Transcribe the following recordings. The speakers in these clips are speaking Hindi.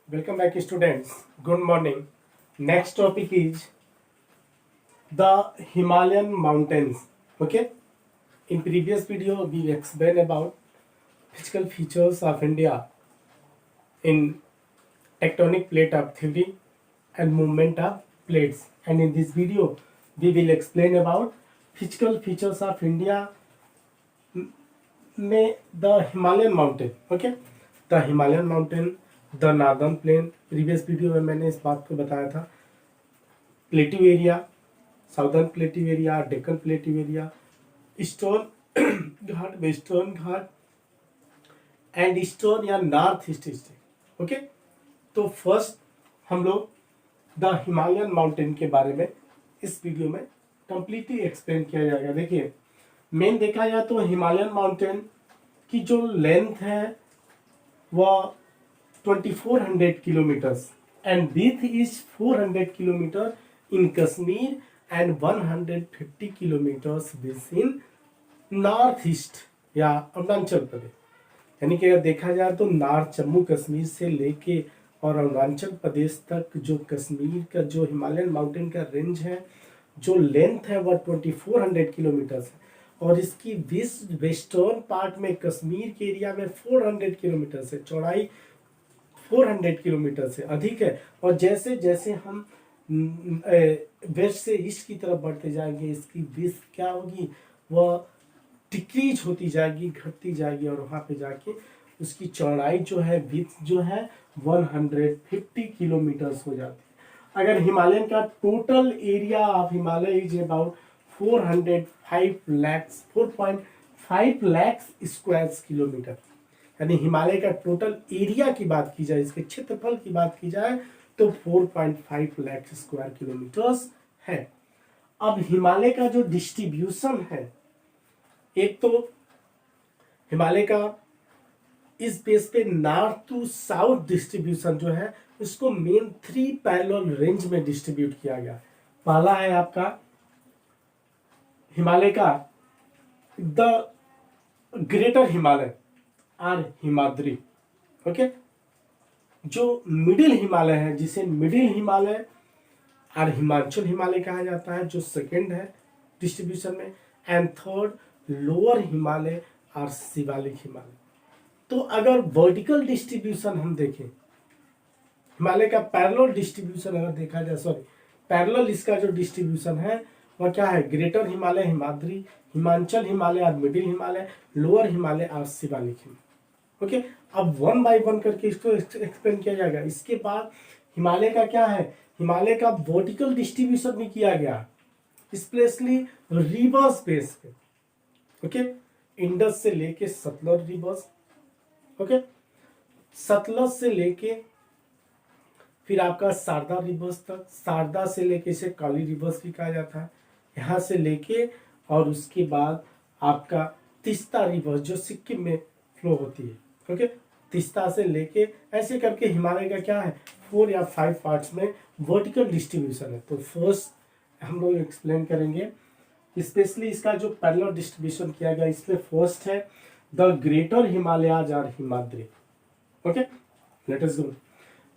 Welcome back, students. Good morning. Next topic is the Himalayan mountains. Okay. In previous video, we explained about physical features of India in tectonic plate activity and movement of plates. And in this video, we will explain about physical features of India में the Himalayan mountain. Okay. The Himalayan mountain, the northern plain. Previous video में मैंने इस बात को बताया था. प्लेटिव area, southern प्लेटिव area, Deccan प्लेटिव area, eastern Ghat, western Ghat and eastern या नॉर्थ ईस्ट स्टेट. ओके. तो फर्स्ट हम लोग द हिमालयन माउंटेन के बारे में इस वीडियो में कंप्लीटली एक्सप्लेन किया जाएगा. देखिए, मेन देखा जाए तो हिमालयन माउंटेन की जो लेंथ है वह 2400 kilometres and with is 400 kilometre in Kashmir and 150 kilometres with in north east या अरुणाचल प्रदेश. यानी कि अगर देखा जाए तो नॉर्थ जम्मू कश्मीर से लेके और अरुणाचल प्रदेश तक जो कश्मीर का जो हिमालयन माउंटेन का रेंज है, जो लेंथ है वह 2400 किलोमीटर्स है. और इसकी वेस्टर्न पार्ट में कश्मीर के एरिया में 400 किलोमीटर से चौड़ाई 400 किलोमीटर से अधिक है. और जैसे जैसे हम वेस्ट से ईस्ट की तरफ बढ़ते जाएंगे, इसकी विड्थ क्या होगी, वह डिक्रीज होती जाएगी, घटती जाएगी और वहाँ पे जाके उसकी चौड़ाई जो है, विड्थ जो है 150 किलोमीटर्स हो जाती है. अगर हिमालयन का total area of Himalaya is about 4.5 lakh square kilometre. यानी हिमालय का टोटल एरिया की बात की जाए, इसके क्षेत्रफल की बात की जाए तो 4.5 लाख स्क्वायर किलोमीटर्स है. अब हिमालय का जो डिस्ट्रीब्यूशन है, एक तो हिमालय का इस बेस पे नॉर्थ टू साउथ डिस्ट्रीब्यूशन जो है, इसको मेन 3 पैरेलल रेंज में डिस्ट्रीब्यूट किया गया. पहला है आपका हिमालय का द ग्रेटर हिमालय और हिमाद्री. ओके. जो मिडिल हिमालय है, जिसे मिडिल हिमालय और हिमाचल हिमालय कहा जाता है, जो सेकंड है डिस्ट्रीब्यूशन में. एंड थर्ड लोअर हिमालय और शिवालिक हिमालय. तो अगर वर्टिकल डिस्ट्रीब्यूशन हम देखें, हिमालय का पैरेलल डिस्ट्रीब्यूशन अगर देखा जाए, पैरेलल इसका जो डिस्ट्रीब्यूशन है वह क्या है, ग्रेटर हिमालय, हिमाद्री, हिमाचल हिमालय और मिडिल हिमालय, लोअर हिमालय और शिवालिक हिमालय. ओके. अब वन बाय वन करके इसको एक्सप्लेन किया जाएगा. इसके बाद हिमालय का क्या है, हिमालय का वर्टिकल डिस्ट्रीब्यूशन भी किया गया, स्पेशली रिवर्स बेस पे. ओके. इंडस से लेके सतलज रिवर्स. ओके. सतलज से लेके फिर आपका शारदा रिवर्स तक, शारदा से लेके इसे काली रिवर्स भी कहा जाता है, यहाँ से लेके और उसके बाद आपका तीस्ता रिवर्स जो सिक्किम में फ्लो होती है. ओके. तीस्ता से लेके ऐसे करके हिमालय का क्या है, 4 या 5 पार्ट्स में वर्टिकल डिस्ट्रीब्यूशन है. तो फर्स्ट हम लोग एक्सप्लेन करेंगे, स्पेशली इसका जो पैरेलल डिस्ट्रीब्यूशन किया गया, इसमें फर्स्ट है द ग्रेटर हिमालयाज और Himadri. Okay. Let us go.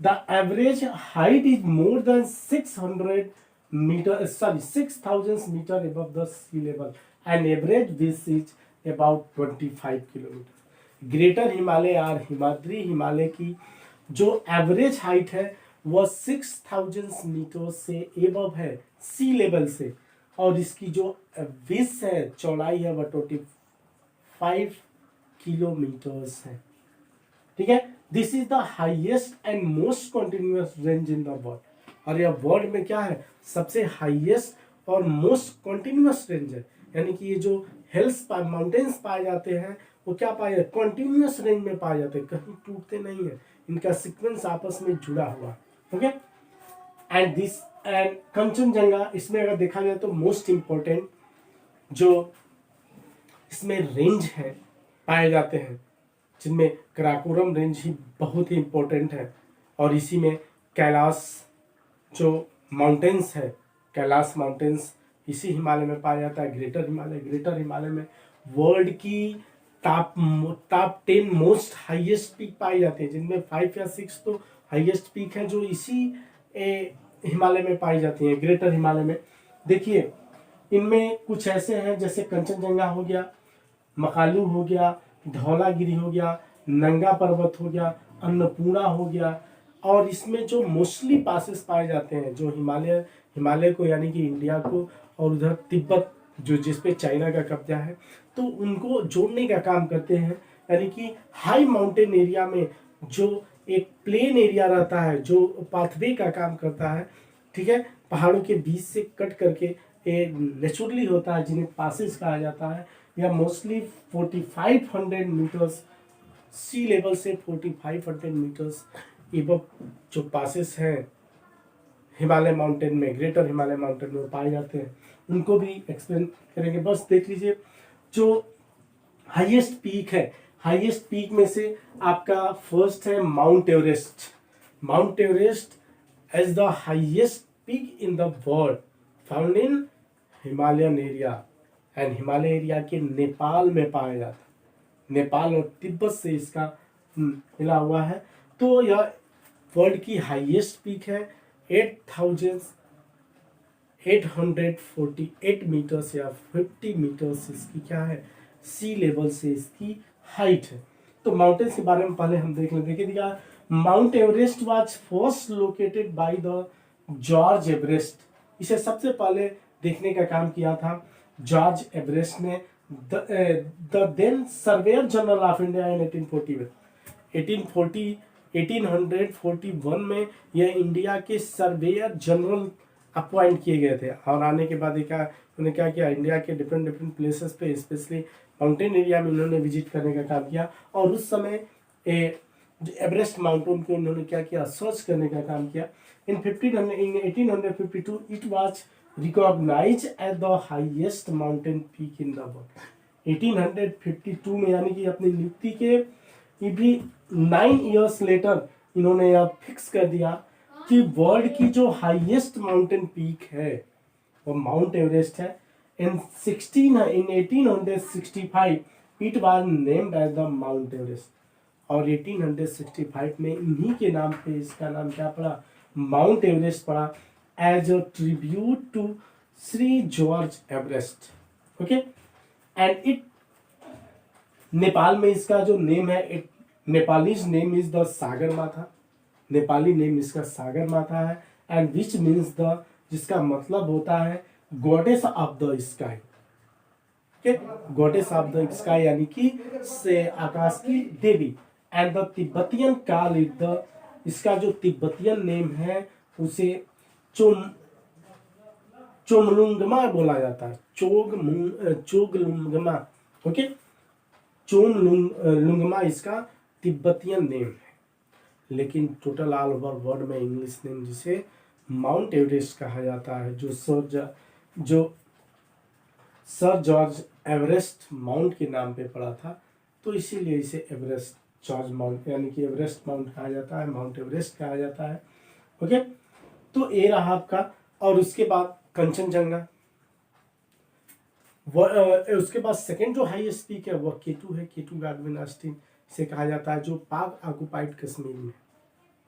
The average height is more than 600 6,000 meter above the sea level and average width is about 25 kilometer. Greater Himalaya और हिमाद्री हिमालय की जो एवरेज हाइट है वह 6,000 मीटर से एबव है सी लेवल से, और इसकी जो विड्थ है, चौड़ाई है, वह 25 किलोमीटर्स है. ठीक है. This is the highest and most continuous range in the world. और यह वर्ल्ड में क्या है, सबसे हाइएस्ट और मोस्ट कंटिन्यूअस रेंज है. यानी कि ये जो हिल्स माउंटेन्स पाए जाते हैं वो क्या पाए जाते, कंटिन्यूअस रेंज में पाए जाते हैं, कहीं टूटते नहीं है, इनका सीक्वेंस आपस में जुड़ा हुआ. Okay. And this and Kanchenjunga, इसमें अगर देखा जाए तो मोस्ट इंपॉर्टेंट जो इसमें रेंज है पाए जाते हैं, जिनमें कराकोरम रेंज ही बहुत ही इम्पोर्टेंट है. और इसी में कैलाश जो माउंटेन्स है, कैलाश माउंटेन्स इसी हिमालय में पाया जाता है. ग्रेटर हिमालय में वर्ल्ड की top top 10 most highest peak पाई जाती है, जिनमें 5 या 6 तो हाईएस्ट पीक है जो इसी हिमालय में पाई जाती है, ग्रेटर हिमालय में। देखिए इनमें कुछ ऐसे हैं जैसे कंचनजंगा हो गया, मकालू हो गया, धौलागिरी हो गया, नंगा पर्वत हो गया, अन्नपूर्णा हो गया। और इसमें जो मोस्टली पासेस पाए जाते हैं जो हिमालय को यानी कि इंडिया को और उधर तिब्बत जो जिसपे चाइना का कब्जा है, तो उनको जोड़ने का काम करते हैं। यानी कि हाई माउंटेन एरिया में जो एक प्लेन एरिया रहता है जो पाथवे का काम करता है, ठीक है, पहाड़ों के बीच से कट करके नेचुरली होता है, जिन्हें पासेस कहा जाता है। या मोस्टली 4500 मीटर्स सी लेवल से 4500 मीटर्स एबव जो पासेस हैं हिमालय माउंटेन में, ग्रेटर हिमालय माउंटेन में पाए जाते हैं, उनको भी एक्सप्लेन करेंगे। बस देख लीजिए जो हाईएस्ट पीक है, हाईएस्ट पीक में से आपका फर्स्ट है Mount Everest. Mount Everest as the highest peak in the world found in Himalayan area and Himalaya area के नेपाल में पाया जाता है। नेपाल और तिब्बत से इसका मिला हुआ है। तो यह वर्ल्ड की हाईएस्ट पीक है, 8848 मीटर्स या 50 मीटर्स इसकी क्या है, सी लेवल से इसकी हाइट है। तो माउंटेन्स के बारे में पहले हम देख लेते हैं। देखिए Mount Everest was first located by the George Everest. इसे सबसे पहले देखने का काम किया था जॉर्ज एवरेस्ट ने, the then surveyor general of India in 1841 में यह इंडिया के सर्वेयर जनरल अपॉइंट किए गए थे। और आने के बाद उन्होंने क्या किया, इंडिया के डिफरेंट प्लेसेस पे स्पेशली माउंटेन एरिया में उन्होंने विजिट करने का काम किया। और उस समय एवरेस्ट माउंटेन को उन्होंने क्या किया, सर्च करने का काम किया। In 1852 it was recognise as the highest mountain peak in the world. 1852 में यानी कि अपनी नियुक्ति के भी 9 इयर्स लेटर इन्होंने यह फिक्स कर दिया कि वर्ल्ड की जो हाईएस्ट माउंटेन पीक है वो माउंट एवरेस्ट है। In 1865 it was named as the Mount Everest. और 1865 में इन्हीं के नाम पे इसका नाम क्या पड़ा, माउंट एवरेस्ट पड़ा, as a tribute to Shri George Everest. Okay, and it Nepal में इसका जो नेम है, Nepalese name is the Sagarmatha. Nepali name इसका सागर माथा है। एंड विच मीन्स द, जिसका मतलब होता है goddess of the sky. Goddess of the sky यानी कि से आकाश की देवी। And the Tibetan call it the, इसका जो तिब्बतियन नेम है उसे चोमलुंगमा बोला जाता है, चोगलुंगमा। ओके, चोमलुंगमा इसका तिब्बतियन नेम है। लेकिन टोटल ऑल ओवर वर्ल्ड में इंग्लिश नेम जिसे माउंट एवरेस्ट कहा जाता है, जो सर जॉर्ज एवरेस्ट माउंट के नाम पे पड़ा था, तो इसीलिए इसे एवरेस्ट जॉर्ज माउंट यानी कि एवरेस्ट माउंट कहा जाता है, माउंट एवरेस्ट कहा जाता है। ओके, तो ये रहा आपका। और उसके बाद कंचनजंगा, उसके बाद सेकंड जो हाईएस्ट पीक है वह केटू है, केटू गाडविन ऑस्टिन से कहा जाता है, जो पाक ऑक्युपाइड कश्मीर में।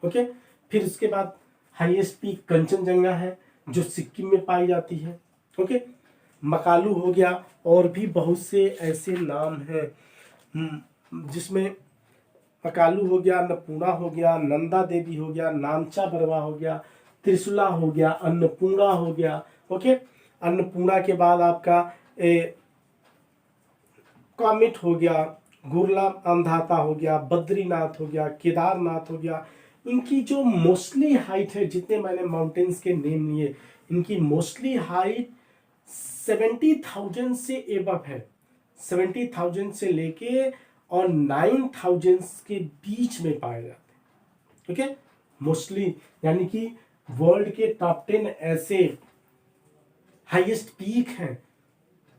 ओके, फिर उसके बाद हाईएस्ट पीक कंचनजंगा है जो सिक्किम में पाई जाती है। ओके, मकालू हो गया, और भी बहुत से ऐसे नाम हैं जिसमें मकालू हो गया, अन्नपूर्णा हो गया, नंदा देवी हो गया, नामचा बरवा हो गया, त्रिशूला हो गया, अन्नपूर्णा हो गया। ओके, अन्नपूर्णा के बाद आपका कामिट हो गया, गुरला अंधाता हो गया, बद्रीनाथ हो गया, केदारनाथ हो गया। इनकी जो मोस्टली हाइट है, जितने मैंने माउंटेन्स के नेम लिए, इनकी मोस्टली हाइट 70,000 से एबव है। 70,000 से लेके और 9,000 के बीच में पाए जाते हैं। ओके, मोस्टली यानी कि वर्ल्ड के टॉप 10 ऐसे हाईएस्ट पीक हैं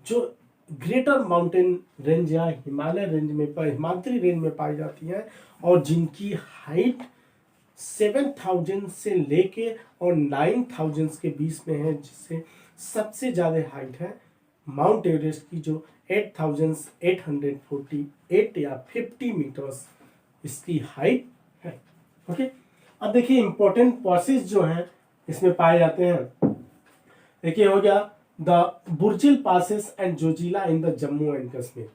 जो ग्रेटर माउंटेन रेंज या हिमालय रेंज में हिमालयी रेंज में पाई जाती हैं, और जिनकी हाइट 7,000 से लेके और 9,000 के बीच में है, जिससे सबसे ज़्यादा हाइट है माउंट एवरेस्ट की, जो 8,848 या 50 मीटर्स इसकी हाइट है। ओके, अब देखिए इंपॉर्टेंट पासेज जो हैं इसमें पाए जाते हैं। देखिए हो गया the Burzil passes and Zojila in the Jammu and Kashmir,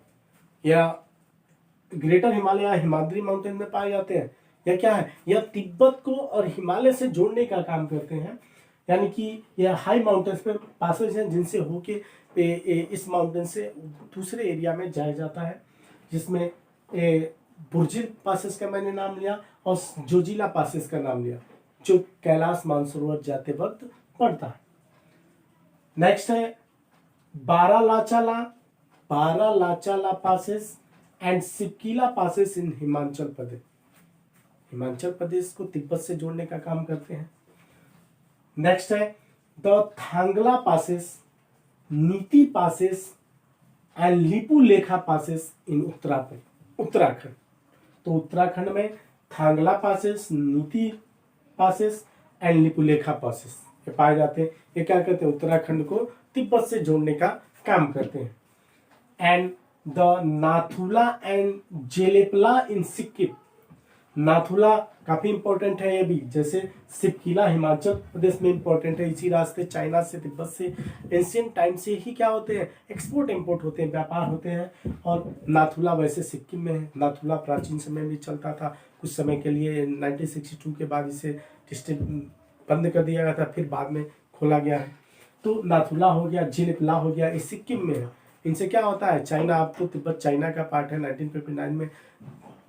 या ग्रेटर हिमालय हिमाद्री माउंटेन में पाए जाते हैं, या क्या है, यह तिब्बत को और हिमालय से जोड़ने का काम करते हैं। यानी कि यह हाई माउंटेन्स पे पासेज हैं जिनसे होके इस माउंटेन से दूसरे एरिया में जाया जाता है, जिसमें बुर्जिल पासेस का मैंने नाम लिया और जोजिला पासेस का नाम लिया, जो कैलाश मानसरोवर जाते वक्त पड़ता है। नेक्स्ट है Baralachala passes and Shipkila passes in Himachal Pradesh. Himachal Pradesh को तिब्बत से जोड़ने का काम करते हैं। नेक्स्ट है the Thangla passes, Niti passes and Lipulekh passes in Uttarakhand. तो उत्तराखंड में Thangla passes, Niti passes and Lipulekh passes ये पाए जाते हैं। ये क्या करते हैं, उत्तराखंड को तिब्बत से जोड़ने का काम करते हैं। And the Nathula and Jelepla in Sikkim. Nathula काफी इंपॉर्टेंट है ये भी, जैसे सिपकिला हिमाचल प्रदेश में इंपॉर्टेंट है। इसी रास्ते चाइना से, तिब्बत से एंशियंट टाइम से ही क्या होते हैं, एक्सपोर्ट इंपोर्ट होते हैं, व्यापार होते हैं। और नाथुला वैसे सिक्किम में है। नाथुला प्राचीन समय में चलता था, कुछ समय के लिए 1962 के बाद इसे डिस्ट्रिक्ट बंद कर दिया गया था, फिर बाद में खोला गया है। तो नाथुला हो गया, जेलेपला हो गया, ये सिक्किम में है। इनसे क्या होता है, चाइना, अब तो तिब्बत चाइना का पार्ट है। 1959 में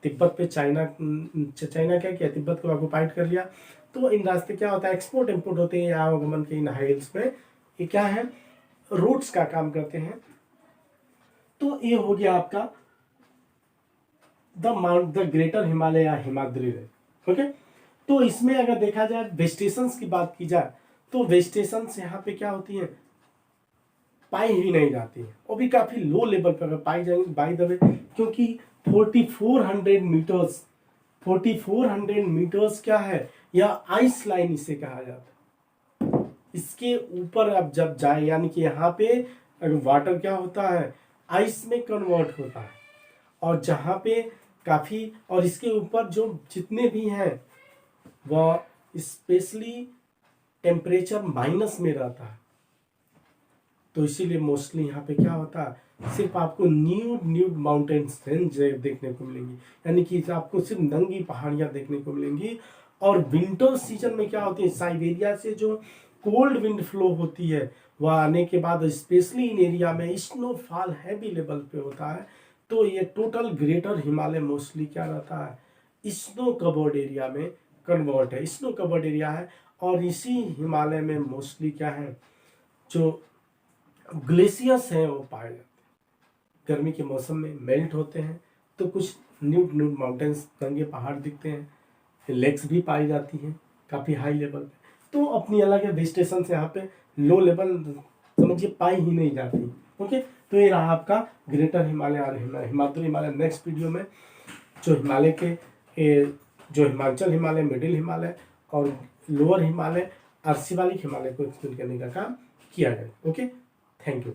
तिब्बत पे चाइना क्या किया, तिब्बत को ऑक्युपाइड कर लिया। तो इन रास्ते क्या होता है, एक्सपोर्ट इंपोर्ट होते हैं आवागमन के इन हाइल्स में, ये क्या है, रूट्स का काम करते हैं। तो ये हो गया आपका द ग्रेटर हिमालय या हिमाद्री रेंज। ओके, तो इसमें अगर देखा जाए वेजिटेशंस की बात की जाए तो वेजिटेशंस यहाँ पे क्या होती है, पाई ही नहीं जाती है, वो भी काफी लो लेवल पर अगर पाई जाएंगी बाय द वे, क्योंकि 4400 मीटर्स क्या है, या आइस लाइन इसे कहा जाता है। इसके ऊपर अब जब जाए, यानी कि यहाँ पे अगर वाटर क्या होता है, आइस में कन्वर्ट होता है, और जहाँ पे काफी, और इसके ऊपर जो जितने भी हैं वह स्पेशली टेम्परेचर माइनस में रहता है। तो इसीलिए मोस्टली यहाँ पे क्या होता है, सिर्फ आपको न्यूड माउंटेन्स रेंज देखने को मिलेंगी, यानी कि आपको सिर्फ नंगी पहाड़ियाँ देखने को मिलेंगी। और विंटर सीजन में क्या होती है, साइबेरिया से जो कोल्ड विंड फ्लो होती है वह आने के बाद स्पेशली इन एरिया में स्नोफॉल हैवी लेवल पे होता है। तो ये टोटल ग्रेटर हिमालय मोस्टली क्या रहता है, स्नो कवर्ड एरिया में कन्वर्ट है, स्नो कवर्ड एरिया है। और इसी हिमालय में मोस्टली क्या है, जो ग्लेशियर्स हैं वो पाए जाते हैं। गर्मी के मौसम में मेल्ट होते हैं, तो कुछ न्यूड माउंटेन्स, नंगे पहाड़ दिखते हैं, लेक्स भी पाई जाती हैं काफ़ी हाई लेवल पे। तो अपनी अलग है वेजिटेशन से यहाँ पे लो लेवल समझिए पाई ही नहीं जाती। ओके, तो ये रहा आपका ग्रेटर हिमालय और हिमाद्री हिमालय। नेक्स्ट वीडियो में जो हिमालय के जो हिमाचल हिमालय, मिडिल हिमालय और लोअर हिमालय, अर्शिवालिक हिमालय को एक्सप्लेन करने का काम किया जाए। Okay, thank you.